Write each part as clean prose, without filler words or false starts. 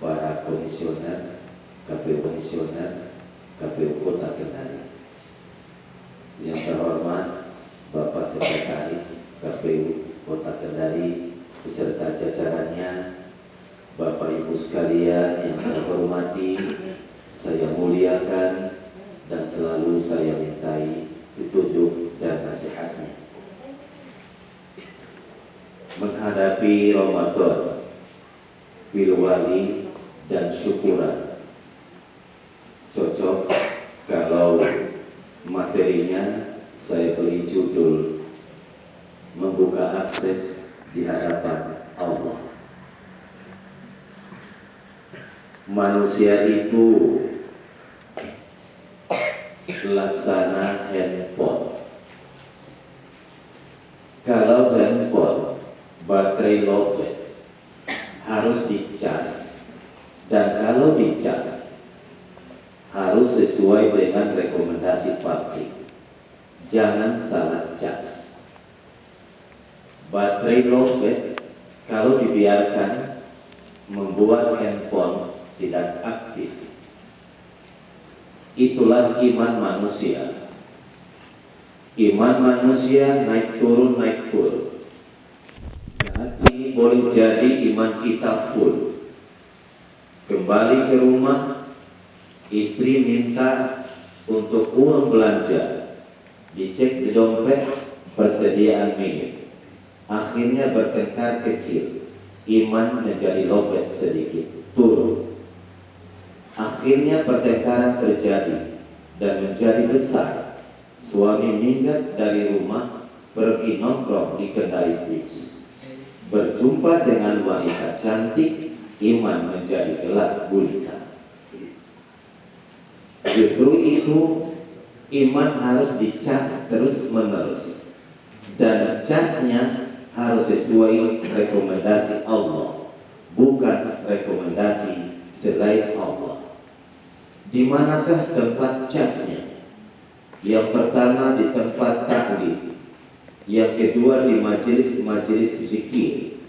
para komisioner, KPU komisioner, KPU Kota Kendari. Yang terhormat Bapak Sekretaris KPU Kota Kendari beserta jajarannya, Bapak Ibu sekalian yang saya hormati, saya muliakan, dan selalu saya mintai petunjuk dan nasihatnya. Menghadapi Ramadan, bilwali dan syukuran, cocok kalau materinya saya beri judul membuka akses di hadapan Allah. Manusia itu laksana handphone. Kalau handphone baterai lowbat harus dicas, dan kalau dicas harus sesuai dengan rekomendasi pabrik. Jangan salah cas. Baterai lowbat kalau dibiarkan membuat handphone tidak aktif. Itulah iman manusia. Iman manusia naik turun. Nanti boleh jadi iman kita full. Kembali ke rumah, istri minta untuk uang belanja, dicek di dompet, persediaan minim. Akhirnya bertengkar kecil, iman menjadi lowbat sedikit, turun. Akhirnya pertengkaran terjadi dan menjadi besar. Suami minggat dari rumah, pergi nongkrong di kedai Fix. Berjumpa dengan wanita cantik, iman menjadi gelap gulita. Justru itu, iman harus dicas terus menerus, dan casnya harus sesuai rekomendasi Allah, bukan rekomendasi selain Allah. Di manakah tempat casnya? Yang pertama di tempat tahlil, yang kedua di majelis-majelis zikir,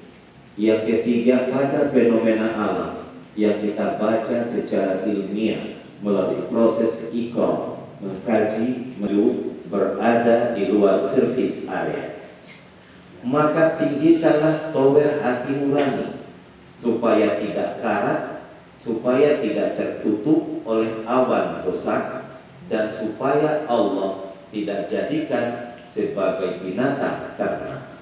yang ketiga pada fenomena alam yang kita baca secara ilmiah melalui proses ikram, mengkaji, berada di luar servis area. Maka tinggikanlah tower hati nurani supaya tidak karat, supaya tidak tertutup oleh awan dosa, dan supaya Allah tidak jadikan sebagai binatang ternak.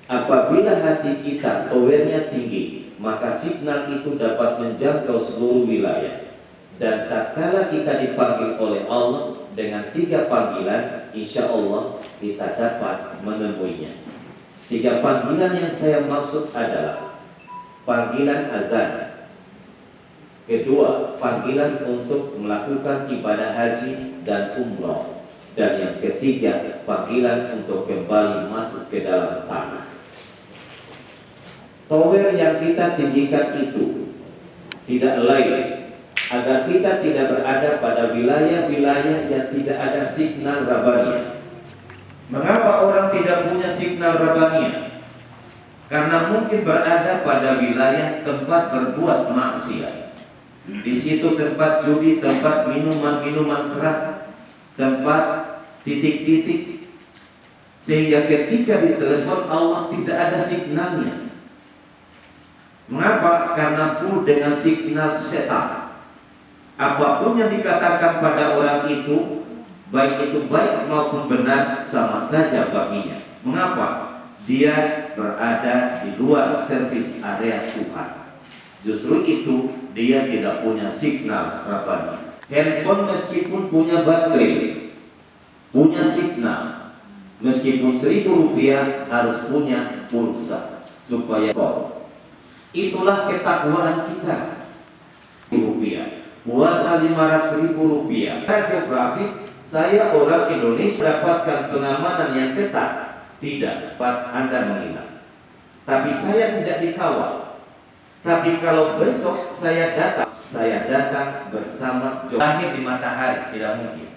Apabila hati kita towernya tinggi, maka signal itu dapat menjangkau seluruh wilayah. Dan tatkala kita dipanggil oleh Allah dengan 3 panggilan, insya Allah kita dapat menemuinya. 3 panggilan yang saya maksud adalah panggilan azan, kedua panggilan untuk melakukan ibadah haji dan umrah, dan yang ketiga panggilan untuk kembali masuk ke dalam tanah. Tower yang kita tinggikan itu tidak lain agar kita tidak berada pada wilayah-wilayah yang tidak ada signal rabbaniyah. Mengapa orang tidak punya signal rabbaniyah? Karena mungkin berada pada wilayah tempat berbuat maksiat. Di situ tempat judi, tempat minuman-minuman keras, tempat titik-titik, sehingga ketika ditelepon Allah tidak ada signalnya. Mengapa? Karena full dengan signal setan. Apapun yang dikatakan pada orang itu, baik itu baik maupun benar, sama saja baginya. Mengapa? Dia berada di luar servis area Tuhan. Justru itu dia tidak punya signal rabbani. Handphone meskipun punya baterai, punya signal, meskipun 1.000 rupiah harus punya pulsa supaya sol. Itulah ketakwaan kita. Rupiah, puasa 500.000 rupiah. Geografis, saya orang Indonesia dapatkan pengamanan yang ketat. Tidak dapat Anda menginap, tapi saya tidak dikawal. Tapi kalau besok saya datang bersama lahir di matahari, tidak mungkin.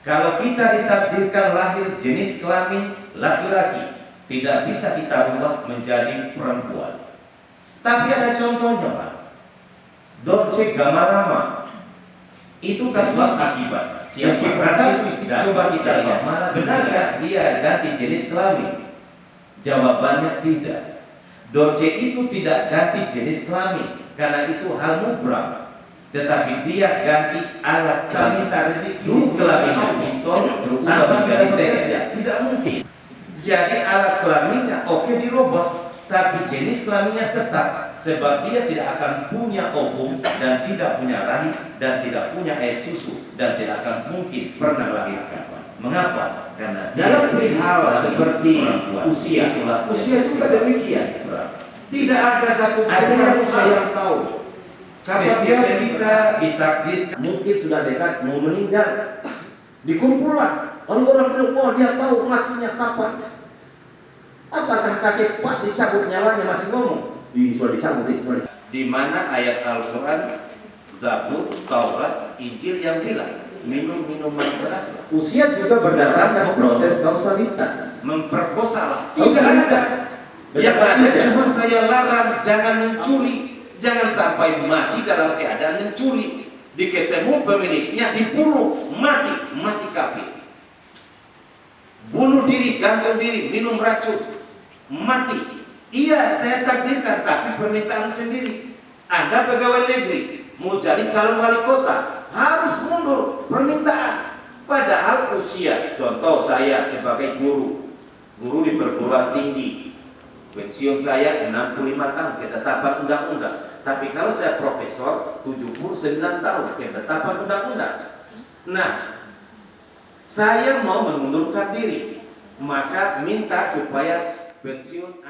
Kalau kita ditakdirkan lahir jenis kelamin laki-laki, tidak bisa kita rubah menjadi perempuan. Tapi ada contohnya, Pak. Dolce Gabbana itu kasus akibat. Coba kita lihat, benarkah dia ganti jenis kelamin? Jawabannya tidak. Dolce itu tidak ganti jenis kelamin karena itu hal mubrah. Tetapi dia ganti alat kelamin. Dulu kelaminnya pistol, berubah menjadi teja. Tidak mungkin. Jadi alat kelaminnya oke dirobot, tapi jenis kelaminnya tetap, sebab dia tidak akan punya ovum dan tidak punya rahim dan tidak punya air susu dan tidak akan mungkin pernah melahirkan. Mengapa? Karena dalam hal seperti usia juga demikian. Tidak ada satu manusia yang tahu kapan kita ditakdirkan. Mungkin sudah dekat mau meninggal, dikumpulkan orang-orang bilang, oh dia tahu matinya kapan. Apakah kakek pas dicabut nyawanya masih ngomong? Sudah dicabut. Di mana ayat Al-Quran, Zabur, Taurat, Injil yang bilang minum minuman keras. Usia juga berdasarkan proses kausalitas. Memperkosa tidak ada. Yang ada cuma saya larang jangan mencuri, jangan sampai mati dalam keadaan mencuri. Diketemu pemiliknya dibunuh, mati kafir. Bunuh diri, gantung diri, minum racun, mati. Iya, saya takdirkan, tapi permintaan sendiri. Anda pegawai negeri, mau jadi calon wali kota, harus mundur permintaan. Padahal usia, contoh saya sebagai guru di perguruan tinggi, pensiun saya 65 tahun, ketetapan undang-undang. Tapi kalau saya profesor, 79 tahun, ketetapan undang-undang. Nah, saya mau mengundurkan diri, maka minta supaya pensiun